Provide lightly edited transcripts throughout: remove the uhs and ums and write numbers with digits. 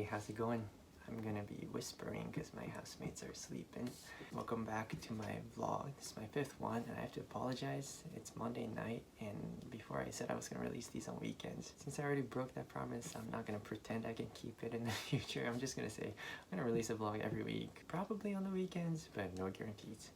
Hey, how's it going? I'm gonna be whispering because my housemates are sleeping. Welcome back to my vlog. This is my 5th one, and I have to apologize. It's Monday night, and before I said I was gonna release these on weekends. Since I already broke that promise, I'm not gonna pretend I can keep it in the future. I'm just gonna say I'm gonna release a vlog every week, probably on the weekends, but no guarantees.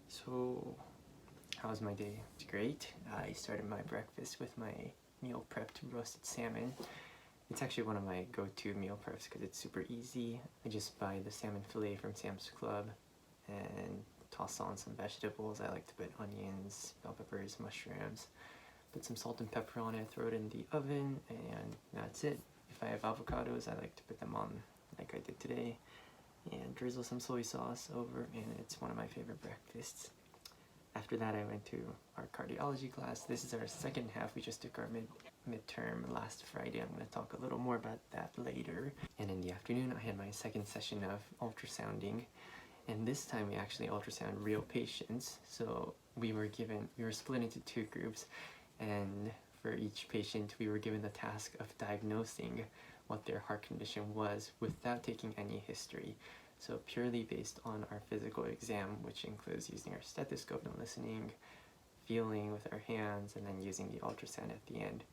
So, how was my day? It's great. I started my breakfast with my meal prepped roasted salmon. It's actually one of my go-to meal preps because it's super easy. I just buy the salmon fillet from Sam's Club and toss on some vegetables. I like to put onions, bell peppers, mushrooms, put some salt and pepper on it, throw it in the oven, and that's it. If I have avocados, I like to put them on like I did today and drizzle some soy sauce over, and it's one of my favorite breakfasts. After that, I went to our cardiology class. This is our second half. We just took our midterm last Friday. I'm going to talk a little more about that later. And in the afternoon, I had my second session of ultrasounding. And this time we actually ultrasound real patients. So we were split into 2 groups. And for each patient, we were given the task of diagnosing what their heart condition was without taking any history. So purely based on our physical exam, which includes using our stethoscope and listening, feeling with our hands, and then using the ultrasound at the end.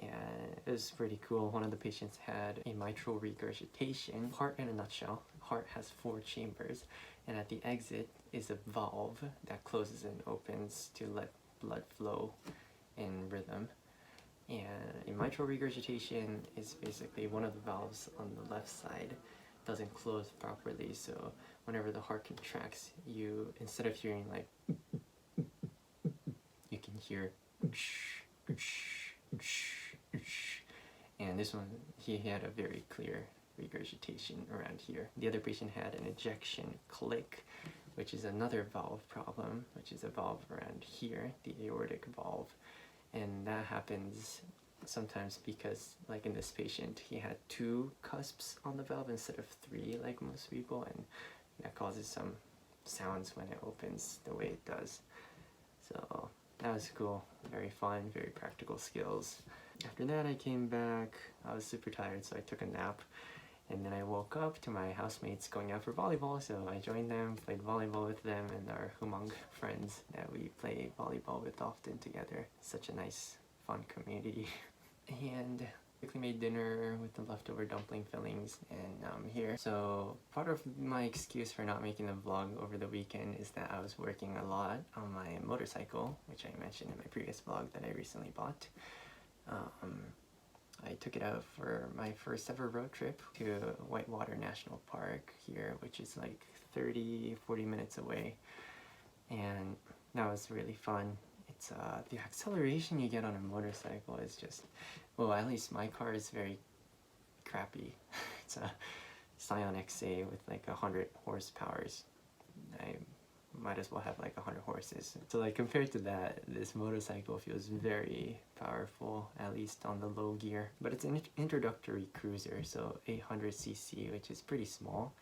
And it was pretty cool. One of the patients had a mitral regurgitation. Heart in a nutshell, heart has 4 chambers, and at the exit is a valve that closes and opens to let blood flow in rhythm. And a mitral regurgitation is basically one of the valves on the left side doesn't close properly, so whenever the heart contracts, you, instead of hearing like you can hear and this one, he had a very clear regurgitation around here. The other patient had an ejection click, which is another valve problem, which is a valve around here, the aortic valve, and that happens sometimes because, like in this patient, he had 2 cusps on the valve instead of 3 like most people, and that causes some sounds when it opens the way it does. So that was cool, very fun, very practical skills. After that, I came back. I was super tired, so I took a nap, and then I woke up to my housemates going out for volleyball, so I joined them, played volleyball with them and our Humong friends that we play volleyball with often together. Such a nice, fun community. And quickly made dinner with the leftover dumpling fillings, and now I'm here. So part of my excuse for not making the vlog over the weekend is that I was working a lot on my motorcycle, which I mentioned in my previous vlog that I recently bought. I took it out for my first ever road trip to Whitewater National Park here, which is like 30-40 minutes away, and that was really fun. It's the acceleration you get on a motorcycle is just, well, at least my car is very crappy. It's a Scion XA with like 100 horsepower. I might as well have like 100 horses. So like compared to that, this motorcycle feels very powerful, at least on the low gear. But it's an introductory cruiser, so 800cc, which is pretty small.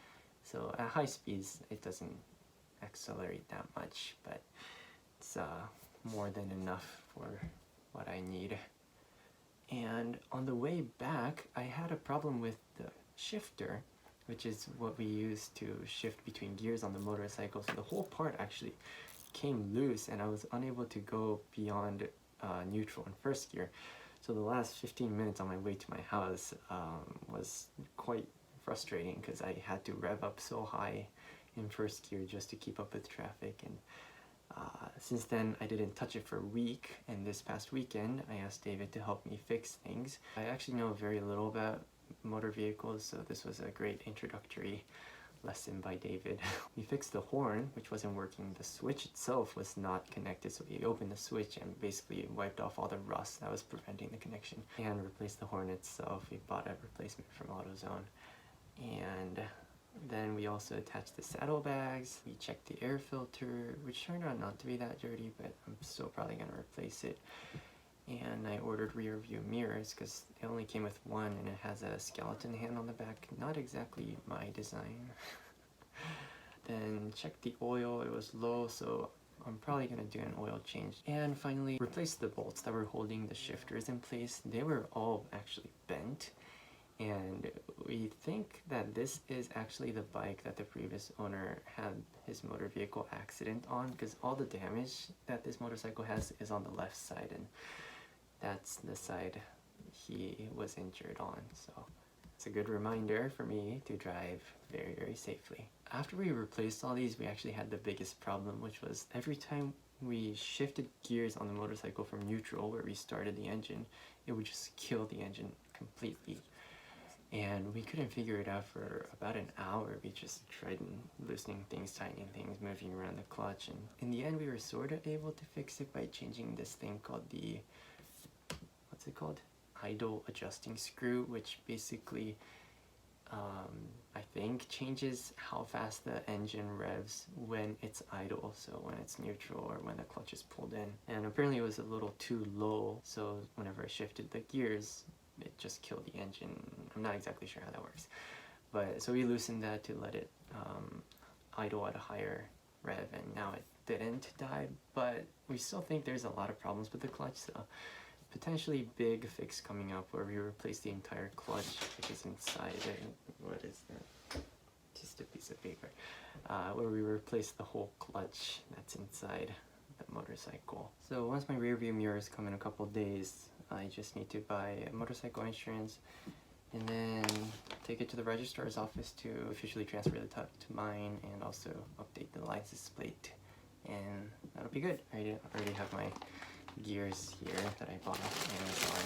So at high speeds, it doesn't accelerate that much, but it's more than enough for what I need. And on the way back, I had a problem with the shifter, which is what we use to shift between gears on the motorcycle. So the whole part actually came loose, and I was unable to go beyond neutral and first gear. So the last 15 minutes on my way to my house was quite frustrating because I had to rev up so high in first gear just to keep up with traffic. And since then, I didn't touch it for a week, and this past weekend, I asked David to help me fix things. I actually know very little about motor vehicles, so this was a great introductory lesson by David. We fixed the horn, which wasn't working. The switch itself was not connected, so we opened the switch and basically wiped off all the rust that was preventing the connection, and replaced the horn itself. We bought a replacement from AutoZone, and then we also attached the saddlebags. We checked the air filter, which turned out not to be that dirty, but I'm still probably going to replace it. And I ordered rear view mirrors because it only came with one, and it has a skeleton hand on the back. Not exactly my design. Then checked the oil. It was low, so I'm probably going to do an oil change. And finally, replaced the bolts that were holding the shifters in place. They were all actually bent, And we think that this is actually the bike that the previous owner had his motor vehicle accident on, because all the damage that this motorcycle has is on the left side, and that's the side he was injured on. So it's a good reminder for me to drive very, very safely. After we replaced all these, we actually had the biggest problem, which was every time we shifted gears on the motorcycle from neutral, where we started the engine, it would just kill the engine completely. And we couldn't figure it out for about an hour. We just tried loosening things, tightening things, moving around the clutch, and in the end we were sort of able to fix it by changing this thing called the, what's it called? Idle adjusting screw, which basically I think changes how fast the engine revs when it's idle, so when it's neutral or when the clutch is pulled in. And apparently it was a little too low, so whenever I shifted the gears, it just killed the engine. I'm not exactly sure how that works, but so we loosened that to let it idle at a higher rev, and now it didn't die. But we still think there's a lot of problems with the clutch, so potentially big fix coming up where we replace the entire clutch, which is inside there. What is that? Just a piece of paper. Where we replace the whole clutch that's inside the motorcycle. So once my rear view mirrors come in a couple days, I just need to buy a motorcycle insurance and then take it to the registrar's office to officially transfer the tug to mine, and also update the license plate, and that'll be good. I already have my gears here that I bought off Amazon,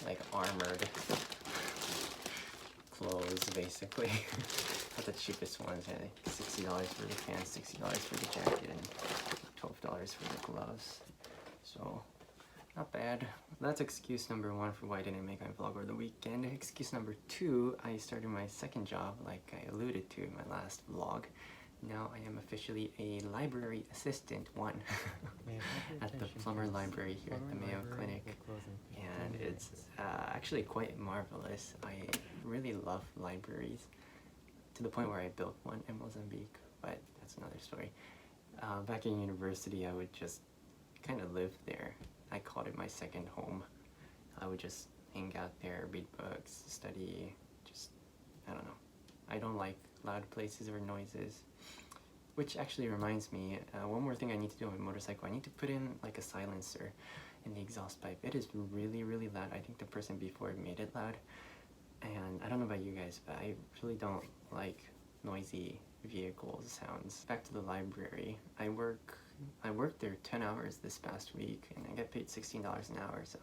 like armored clothes basically. Not the cheapest ones, I think $60 for the pants, $60 for the jacket, and $12 for the gloves. So not bad. That's excuse number one for why I didn't make my vlog over the weekend. Excuse number two, I started my second job, like I alluded to in my last vlog. Now I am officially a library assistant one at the Plumber Library here at the Mayo Clinic, and it's actually quite marvelous. I really love libraries to the point where I built one in Mozambique, but that's another story. Back in university, I would just kind of live there. I called it my second home. I would just hang out there, read books, study, just, I don't know. I don't like loud places or noises. Which actually reminds me, one more thing I need to do on my motorcycle. I need to put in like a silencer in the exhaust pipe. It is really, really loud. I think the person before made it loud. And I don't know about you guys, but I really don't like noisy vehicle sounds. Back to the library. I worked there 10 hours this past week, and I get paid $16 an hour, so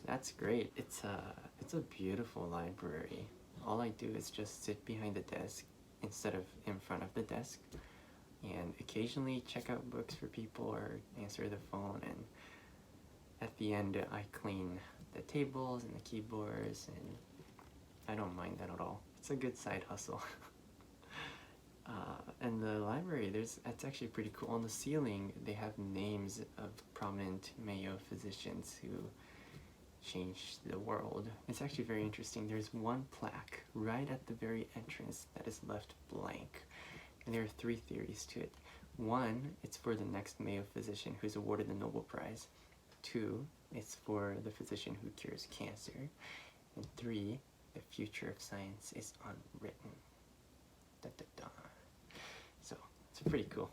that's great. It's a beautiful library. All I do is just sit behind the desk instead of in front of the desk, and occasionally check out books for people or answer the phone, and at the end I clean the tables and the keyboards, and I don't mind that at all. It's a good side hustle. And the library, it's actually pretty cool. On the ceiling they have names of prominent Mayo physicians who changed the world. It's actually very interesting. There's one plaque right at the very entrance that is left blank, and there are three theories to it. One, it's for the next Mayo physician who's awarded the Nobel Prize. Two, it's for the physician who cures cancer. And three, the future of science is unwritten. Da, da, da. So it's pretty cool,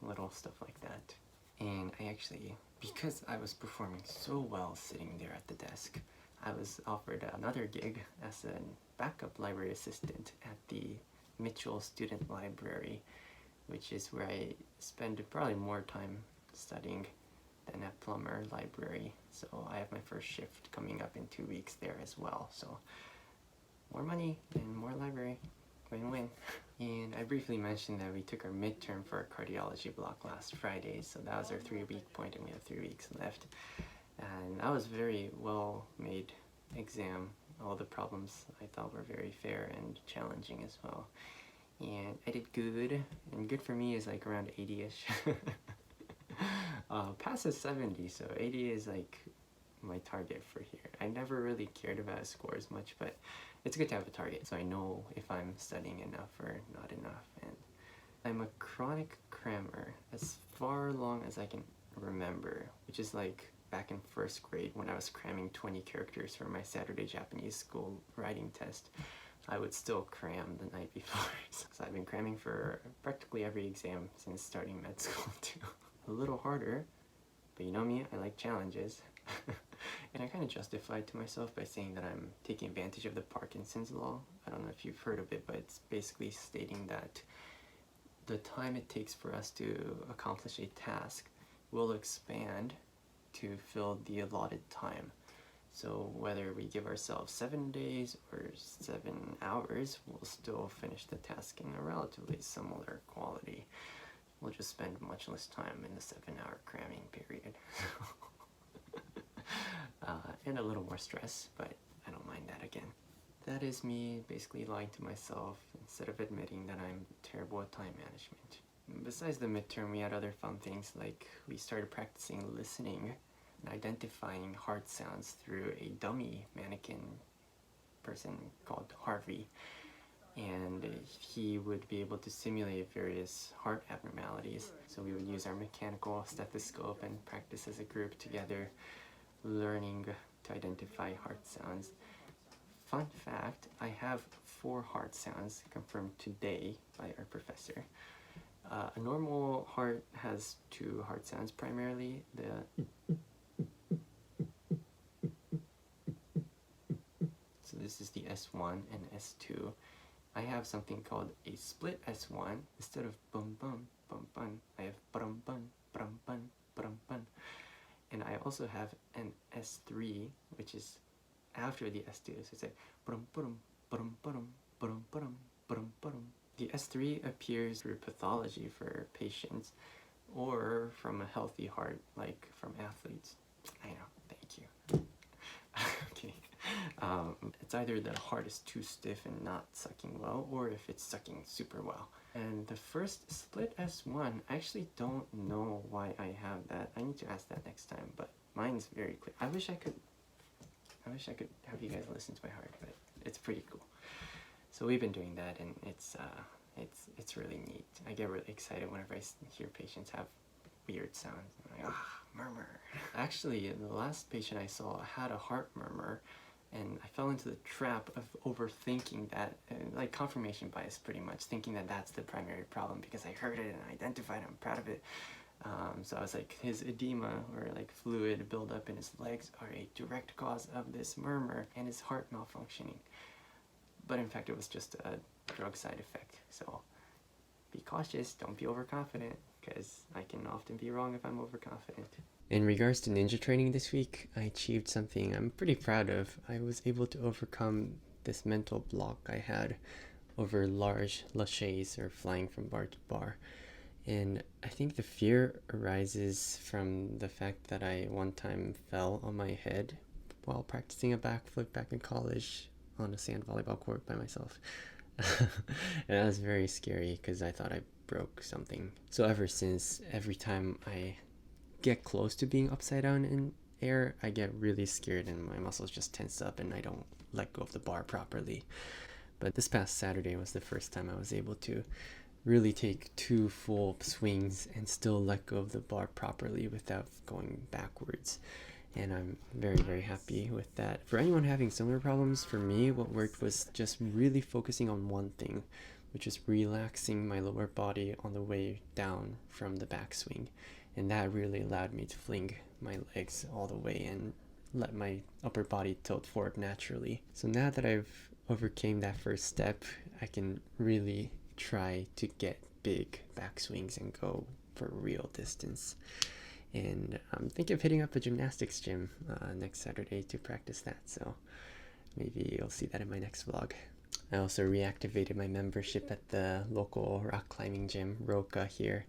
little stuff like that. And I actually, because I was performing so well sitting there at the desk, I was offered another gig as a backup library assistant at the Mitchell Student Library, which is where I spend probably more time studying than at Plumber Library. So I have my first shift coming up in 2 weeks there as well. So more money and more library. Win-win. And I briefly mentioned that we took our midterm for our cardiology block last Friday, so that was our 3-week point, and we have 3 weeks left. And that was a very well made exam. All the problems I thought were very fair and challenging as well. And I did good, and good for me is like around 80-ish. Pass is 70, so 80 is like my target for here. I never really cared about a score as much, but it's good to have a target, so I know if I'm studying enough or not enough. And I'm a chronic crammer as far long as I can remember, which is like back in first grade when I was cramming 20 characters for my Saturday Japanese school writing test. I would still cram the night before. So I've been cramming for practically every exam since starting med school too. A little harder, but you know me, I like challenges. And I kind of justified to myself by saying that I'm taking advantage of the Parkinson's law. I don't know if you've heard of it, but it's basically stating that the time it takes for us to accomplish a task will expand to fill the allotted time. So whether we give ourselves 7 days or 7 hours, we'll still finish the task in a relatively similar quality. We'll just spend much less time in the 7-hour cramming period. And a little more stress, but I don't mind that again. That is me basically lying to myself instead of admitting that I'm terrible at time management. Besides the midterm, we had other fun things, like we started practicing listening and identifying heart sounds through a dummy mannequin person called Harvey. And he would be able to simulate various heart abnormalities. So we would use our mechanical stethoscope and practice as a group together, learning to identify heart sounds. Fun fact, I have 4 heart sounds confirmed today by our professor. A normal heart has 2 heart sounds primarily. So this is the S1 and S2. I have something called a split S1. Instead of bum bum bum bum, I have brum bum brum bum brum bum. And I also have an S3, which is after the S2, so it's like brum brum brum brum brum brum brum brum. The S3 appears through pathology for patients or from a healthy heart, like from athletes. I know, thank you. Okay. It's either the heart is too stiff and not sucking well, or if it's sucking super well. And the first split S1, I actually don't know why I have that. I need to ask that next time, but mine's very clear. I wish I could have you guys listen to my heart, but it's pretty cool. So we've been doing that, and it's really neat. I get really excited whenever I hear patients have weird sounds. I'm like, murmur. Actually, the last patient I saw had a heart murmur, and I fell into the trap of overthinking that, like confirmation bias pretty much, thinking that that's the primary problem because I heard it and I identified it, I'm proud of it. So I was like, his edema or like fluid buildup in his legs are a direct cause of this murmur and his heart malfunctioning. But in fact, it was just a drug side effect. So be cautious, don't be overconfident, because I can often be wrong if I'm overconfident. In regards to ninja training this week, I achieved something I'm pretty proud of. I was able to overcome this mental block I had over large laches, or flying from bar to bar. And I think the fear arises from the fact that I one time fell on my head while practicing a backflip back in college on a sand volleyball court by myself. And that was very scary because I thought I broke something. So ever since, every time I get close to being upside down in air, I get really scared and my muscles just tense up and I don't let go of the bar properly. But this past Saturday was the first time I was able to really take 2 full swings and still let go of the bar properly without going backwards. And I'm very, very happy with that. For anyone having similar problems, for me, what worked was just really focusing on one thing, which is relaxing my lower body on the way down from the backswing. And that really allowed me to fling my legs all the way and let my upper body tilt forward naturally. So now that I've overcame that first step, I can really try to get big backswings and go for real distance. And I'm thinking of hitting up a gymnastics gym next Saturday to practice that, so maybe you'll see that in my next vlog. I also reactivated my membership at the local rock climbing gym, Roka, here.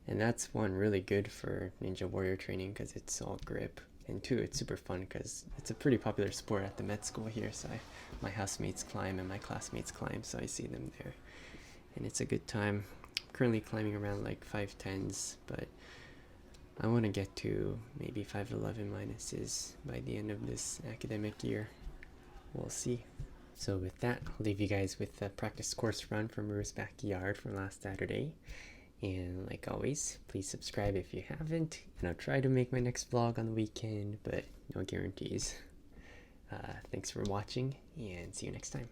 And that's one really good for Ninja Warrior training because it's all grip. And 2, it's super fun because it's a pretty popular sport at the med school here, so my housemates climb and my classmates climb, so I see them there. And it's a good time. I'm currently climbing around like 510s, but I want to get to maybe 511 minuses by the end of this academic year. We'll see. So with that, I'll leave you guys with the practice course run from Rue's backyard from last Saturday. And like always, please subscribe if you haven't. And I'll try to make my next vlog on the weekend, but no guarantees. Thanks for watching, and see you next time.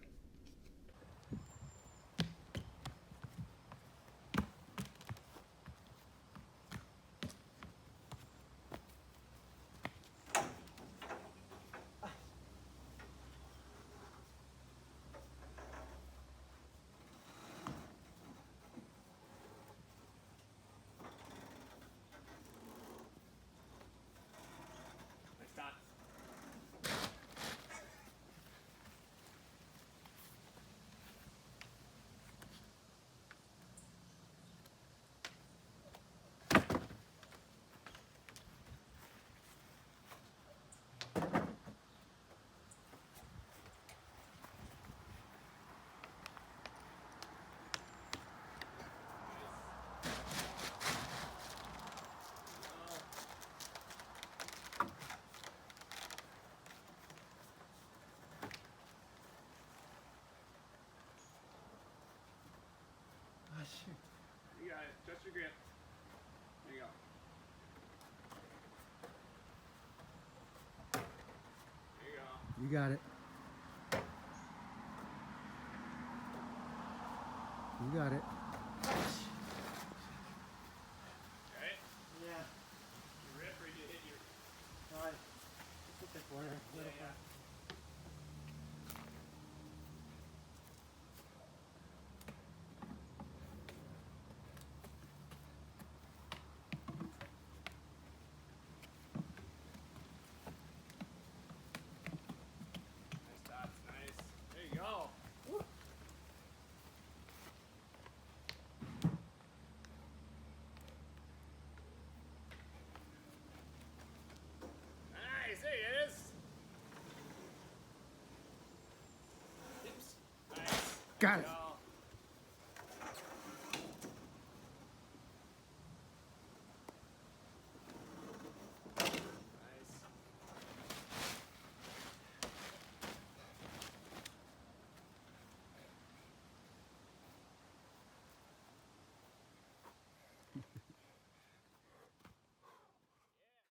You got it. Just your grip. There you go. There you go. You got it. You got it. Right? Yeah. You rip or you hit your... Alright. Hit the corner. Yeah. Nice dots. Nice. There you go. Woo. Nice. There it is. Nice. Got it. Go.